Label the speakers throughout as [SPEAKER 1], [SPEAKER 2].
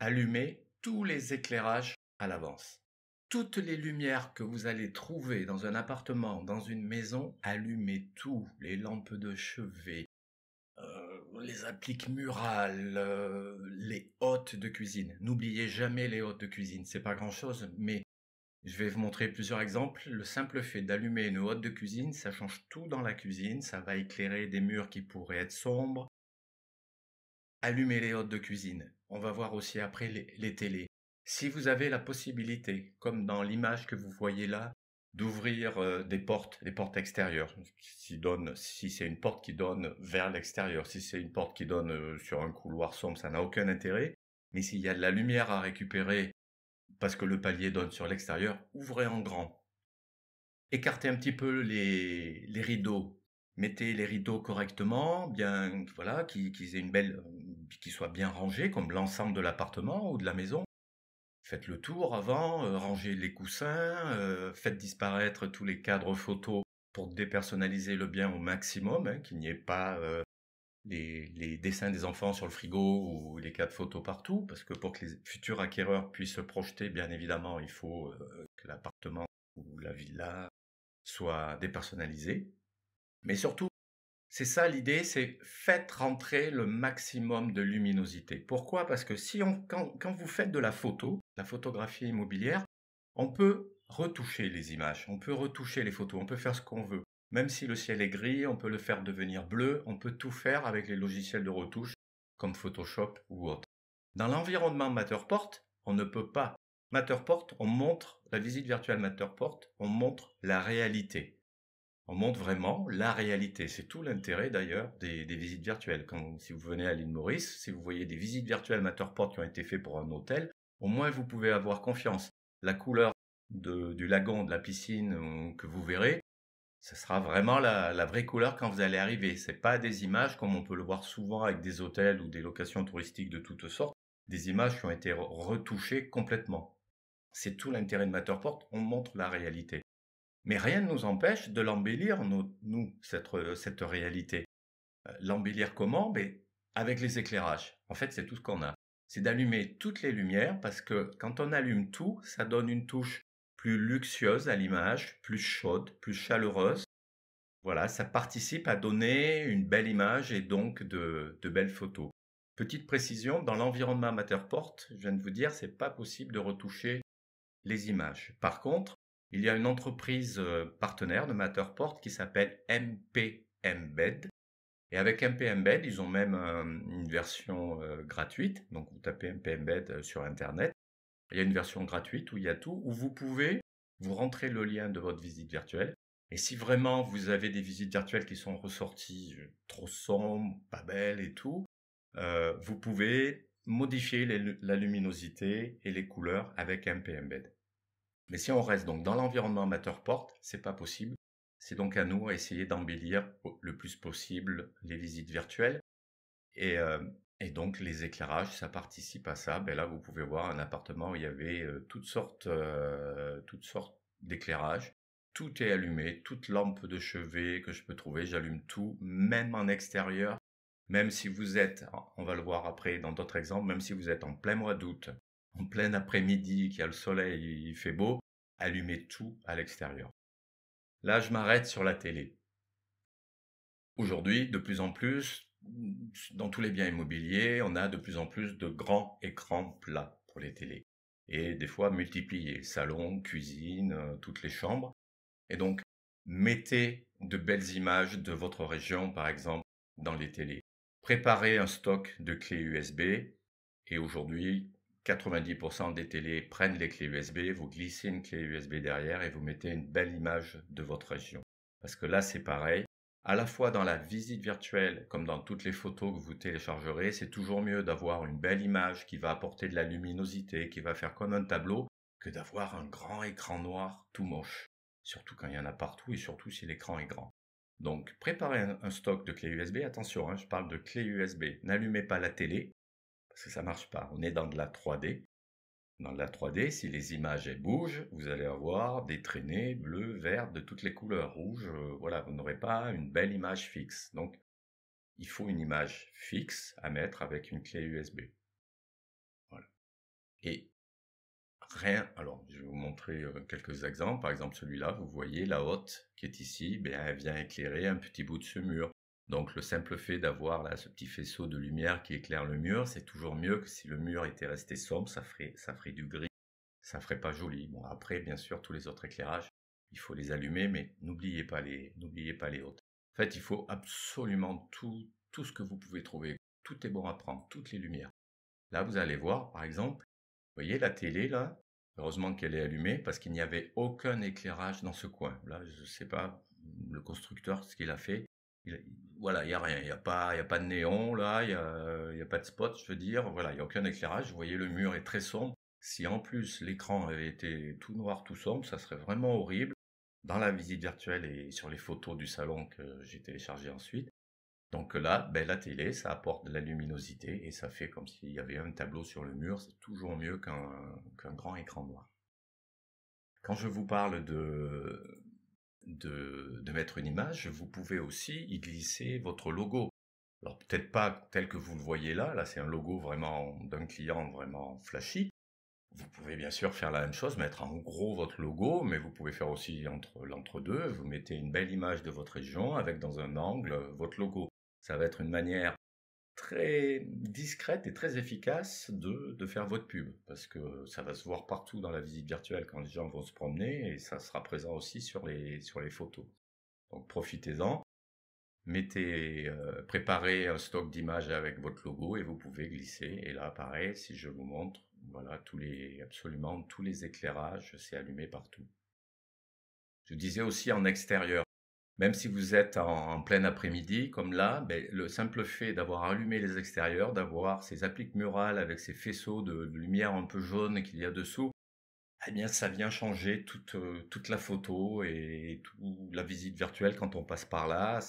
[SPEAKER 1] allumez tous les éclairages à l'avance. Toutes les lumières que vous allez trouver dans un appartement, dans une maison, allumez tout. Les lampes de chevet, les appliques murales, les hottes de cuisine. N'oubliez jamais les hottes de cuisine, c'est pas grand-chose, mais je vais vous montrer plusieurs exemples. Le simple fait d'allumer une hotte de cuisine, ça change tout dans la cuisine, ça va éclairer des murs qui pourraient être sombres. Allumez les hottes de cuisine. On va voir aussi après les télés. Si vous avez la possibilité, comme dans l'image que vous voyez là, d'ouvrir des portes extérieures, si c'est une porte qui donne vers l'extérieur, si c'est une porte qui donne sur un couloir sombre, ça n'a aucun intérêt. Mais s'il y a de la lumière à récupérer parce que le palier donne sur l'extérieur, ouvrez en grand. Écartez un petit peu les rideaux. Mettez les rideaux correctement, bien, voilà, qu'ils aient qu'ils soient bien rangés, comme l'ensemble de l'appartement ou de la maison. Faites le tour avant, rangez les coussins, faites disparaître tous les cadres photos pour dépersonnaliser le bien au maximum, hein, qu'il n'y ait pas les dessins des enfants sur le frigo ou les cadres photos partout, parce que pour que les futurs acquéreurs puissent se projeter, bien évidemment, il faut que l'appartement ou la villa soit dépersonnalisé. Mais surtout, c'est ça l'idée, c'est faites rentrer le maximum de luminosité. Pourquoi? Parce que quand vous faites de la photographie immobilière, on peut retoucher les images, on peut retoucher les photos, on peut faire ce qu'on veut. Même si le ciel est gris, on peut le faire devenir bleu, on peut tout faire avec les logiciels de retouche comme Photoshop ou autre. Dans l'environnement Matterport, on ne peut pas. Matterport, on montre, la visite virtuelle Matterport, on montre la réalité. On montre vraiment la réalité. C'est tout l'intérêt d'ailleurs des visites virtuelles. Si vous venez à l'île Maurice, si vous voyez des visites virtuelles Matterport qui ont été faites pour un hôtel, au moins vous pouvez avoir confiance. La couleur du lagon, de la piscine que vous verrez, ce sera vraiment la vraie couleur quand vous allez arriver. C'est pas des images comme on peut le voir souvent avec des hôtels ou des locations touristiques de toutes sortes, des images qui ont été retouchées complètement. C'est tout l'intérêt de Matterport, on montre la réalité. Mais rien ne nous empêche de l'embellir, cette réalité. L'embellir comment? Ben, avec les éclairages. En fait, c'est tout ce qu'on a. C'est d'allumer toutes les lumières parce que quand on allume tout, ça donne une touche plus luxueuse à l'image, plus chaude, plus chaleureuse. Voilà, ça participe à donner une belle image et donc de belles photos. Petite précision, dans l'environnement Matterport, je viens de vous dire, c'est pas possible de retoucher les images. Par contre, il y a une entreprise partenaire de Matterport qui s'appelle MP Embed. Et avec MP Embed, ils ont même une version gratuite. Donc vous tapez MP Embed sur Internet. Il y a une version gratuite où il y a tout, où vous pouvez, vous rentrez le lien de votre visite virtuelle. Et si vraiment vous avez des visites virtuelles qui sont ressorties trop sombres, pas belles et tout, vous pouvez modifier la luminosité et les couleurs avec MP Embed. Mais si on reste donc dans l'environnement Matterport, c'est pas possible. C'est donc à nous à essayer d'embellir le plus possible les visites virtuelles. Et, et donc les éclairages, ça participe à ça. Ben là, vous pouvez voir un appartement où il y avait toutes sortes d'éclairages. Tout est allumé, toute lampe de chevet que je peux trouver, j'allume tout, même en extérieur. Même si vous êtes, on va le voir après dans d'autres exemples, même si vous êtes en plein mois d'août, en plein après-midi, qu'il y a le soleil, il fait beau, allumez tout à l'extérieur. Là, je m'arrête sur la télé. Aujourd'hui, de plus en plus, dans tous les biens immobiliers, on a de plus en plus de grands écrans plats pour les télés. Et des fois multipliés, salon, cuisine, toutes les chambres. Et donc, mettez de belles images de votre région, par exemple, dans les télés. Préparez un stock de clés USB. Et aujourd'hui, 90% des télés prennent les clés USB, vous glissez une clé USB derrière et vous mettez une belle image de votre région. Parce que là, c'est pareil. À la fois dans la visite virtuelle, comme dans toutes les photos que vous téléchargerez, c'est toujours mieux d'avoir une belle image qui va apporter de la luminosité, qui va faire comme un tableau, que d'avoir un grand écran noir tout moche. Surtout quand il y en a partout et surtout si l'écran est grand. Donc, préparez un stock de clés USB. Attention, hein, je parle de clés USB. N'allumez pas la télé, parce que ça marche pas. On est dans de la 3D. Dans la 3D, si les images elles bougent, vous allez avoir des traînées bleues, vertes, de toutes les couleurs, rouges. Voilà, vous n'aurez pas une belle image fixe. Donc, il faut une image fixe à mettre avec une clé USB. Voilà. Et rien, alors je vais vous montrer quelques exemples. Par exemple, celui-là, vous voyez la hotte qui est ici, ben, elle vient éclairer un petit bout de ce mur. Donc le simple fait d'avoir là ce petit faisceau de lumière qui éclaire le mur, c'est toujours mieux que si le mur était resté sombre, ça ferait du gris, ça ferait pas joli. Bon, après, bien sûr, tous les autres éclairages, il faut les allumer, mais n'oubliez pas les hottes. En fait, il faut absolument tout ce que vous pouvez trouver. Tout est bon à prendre, toutes les lumières. Là, vous allez voir, par exemple, vous voyez la télé là? Heureusement qu'elle est allumée parce qu'il n'y avait aucun éclairage dans ce coin. Là, je ne sais pas, le constructeur, ce qu'il a fait. Voilà, il n'y a rien. Il y a pas de néon là, il y a pas de spot, je veux dire. Voilà, il n'y a aucun éclairage. Vous voyez, le mur est très sombre. Si en plus l'écran avait été tout noir, tout sombre, ça serait vraiment horrible. Dans la visite virtuelle et sur les photos du salon que j'ai téléchargées ensuite. Donc là, ben, la télé, ça apporte de la luminosité et ça fait comme s'il y avait un tableau sur le mur. C'est toujours mieux qu'un grand écran noir. Quand je vous parle de mettre une image, vous pouvez aussi y glisser votre logo. Alors peut-être pas tel que vous le voyez là c'est un logo vraiment d'un client vraiment flashy. Vous pouvez bien sûr faire la même chose, mettre en gros votre logo, mais vous pouvez faire aussi entre l'entre-deux. Vous mettez une belle image de votre région avec dans un angle votre logo. Ça va être une manière très discrète et très efficace de faire votre pub, parce que ça va se voir partout dans la visite virtuelle quand les gens vont se promener, et ça sera présent aussi sur les photos. Donc profitez-en, préparez un stock d'images avec votre logo et vous pouvez glisser. Et là, pareil, si je vous montre, voilà, absolument tous les éclairages, c'est allumé partout. Je disais aussi en extérieur. Même si vous êtes en plein après-midi, comme là, ben, le simple fait d'avoir allumé les extérieurs, d'avoir ces appliques murales avec ces faisceaux de lumière un peu jaune qu'il y a dessous, eh bien, ça vient changer toute la photo et toute la visite virtuelle quand on passe par là.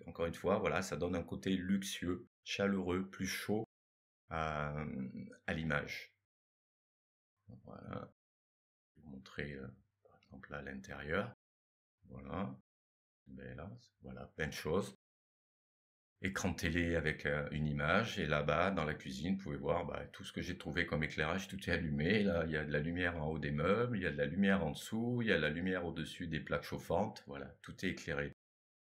[SPEAKER 1] Encore une fois, voilà, ça donne un côté luxueux, chaleureux, plus chaud à, à l'image. Voilà. Je vais vous montrer, par exemple, là, à l'intérieur. Voilà. Ben là, voilà, plein de choses. Écran télé avec une image, et là-bas, dans la cuisine, vous pouvez voir bah, tout ce que j'ai trouvé comme éclairage, tout est allumé. Là, il y a de la lumière en haut des meubles, il y a de la lumière en dessous, il y a de la lumière au-dessus des plaques chauffantes. Voilà, tout est éclairé.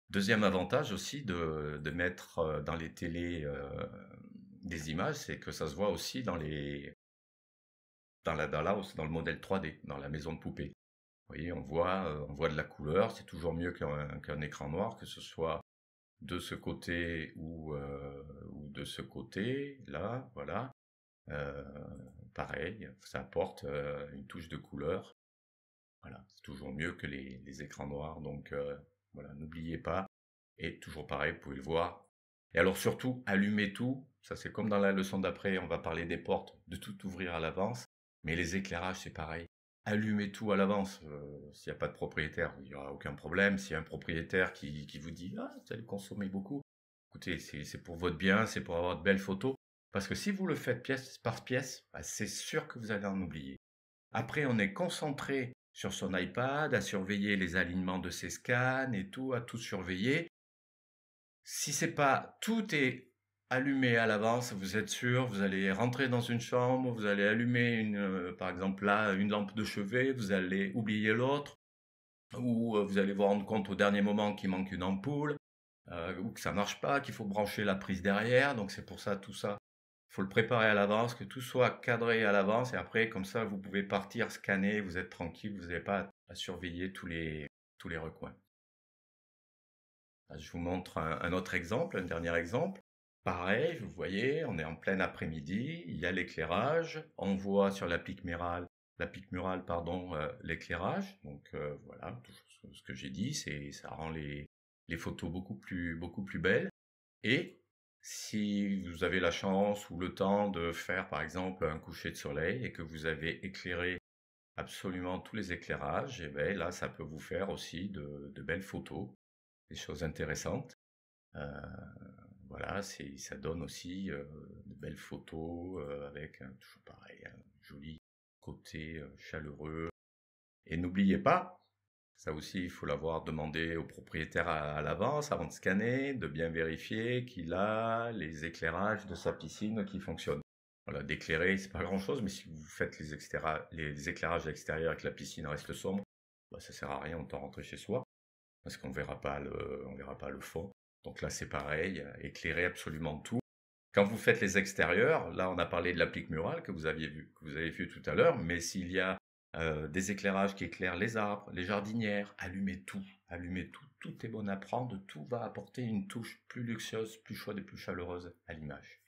[SPEAKER 1] Deuxième avantage aussi de mettre dans les télés des images, c'est que ça se voit aussi dans dans le modèle 3D, dans la maison de poupée. Vous voyez, on voit de la couleur, c'est toujours mieux qu'un écran noir, que ce soit de ce côté ou de ce côté, là, voilà. Euh, Pareil, ça apporte une touche de couleur. Voilà, c'est toujours mieux que les écrans noirs, donc voilà, n'oubliez pas. Et toujours pareil, vous pouvez le voir. Et alors surtout, allumez tout. Ça c'est comme dans la leçon d'après, on va parler des portes, de tout ouvrir à l'avance. Mais les éclairages, c'est pareil. Allumez tout à l'avance. S'il n'y a pas de propriétaire, il n'y aura aucun problème. S'il y a un propriétaire qui vous dit «Ah, vous allez consommer beaucoup», écoutez, c'est pour votre bien, c'est pour avoir de belles photos. Parce que si vous le faites pièce par pièce, bah, c'est sûr que vous allez en oublier. Après, on est concentré sur son iPad, à surveiller les alignements de ses scans et tout, à tout surveiller. Si c'est pas tout est allumé à l'avance, vous êtes sûr, vous allez rentrer dans une chambre, vous allez allumer par exemple là, une lampe de chevet, vous allez oublier l'autre, ou vous allez vous rendre compte au dernier moment qu'il manque une ampoule, ou que ça marche pas, qu'il faut brancher la prise derrière. Donc c'est pour ça, tout ça, il faut le préparer à l'avance, que tout soit cadré à l'avance, et après, comme ça, vous pouvez partir scanner, vous êtes tranquille, vous n'avez pas à surveiller tous les recoins. Je vous montre un autre exemple, un dernier exemple. Pareil, vous voyez, on est en plein après-midi, il y a l'éclairage, on voit sur la pique murale, pardon, l'éclairage. Donc voilà, tout ce que j'ai dit, ça rend les photos beaucoup plus belles. Et si vous avez la chance ou le temps de faire par exemple un coucher de soleil et que vous avez éclairé absolument tous les éclairages, et bien là, ça peut vous faire aussi de belles photos, des choses intéressantes. Voilà, ça donne aussi de belles photos avec toujours pareil, un joli côté chaleureux. Et n'oubliez pas, ça aussi, il faut l'avoir demandé au propriétaire à l'avance avant de scanner, de bien vérifier qu'il a les éclairages de sa piscine qui fonctionnent. Voilà, d'éclairer, c'est pas grand-chose, mais si vous faites les éclairages extérieurs et que la piscine reste sombre, bah, ça sert à rien, autant rentrer chez soi, parce on verra pas le fond. Donc là, c'est pareil, éclairer absolument tout. Quand vous faites les extérieurs, là, on a parlé de l'applique murale que vous avez vu tout à l'heure, mais s'il y a des éclairages qui éclairent les arbres, les jardinières, allumez tout, tout est bon à prendre, tout va apporter une touche plus luxueuse, plus chaude et plus chaleureuse à l'image.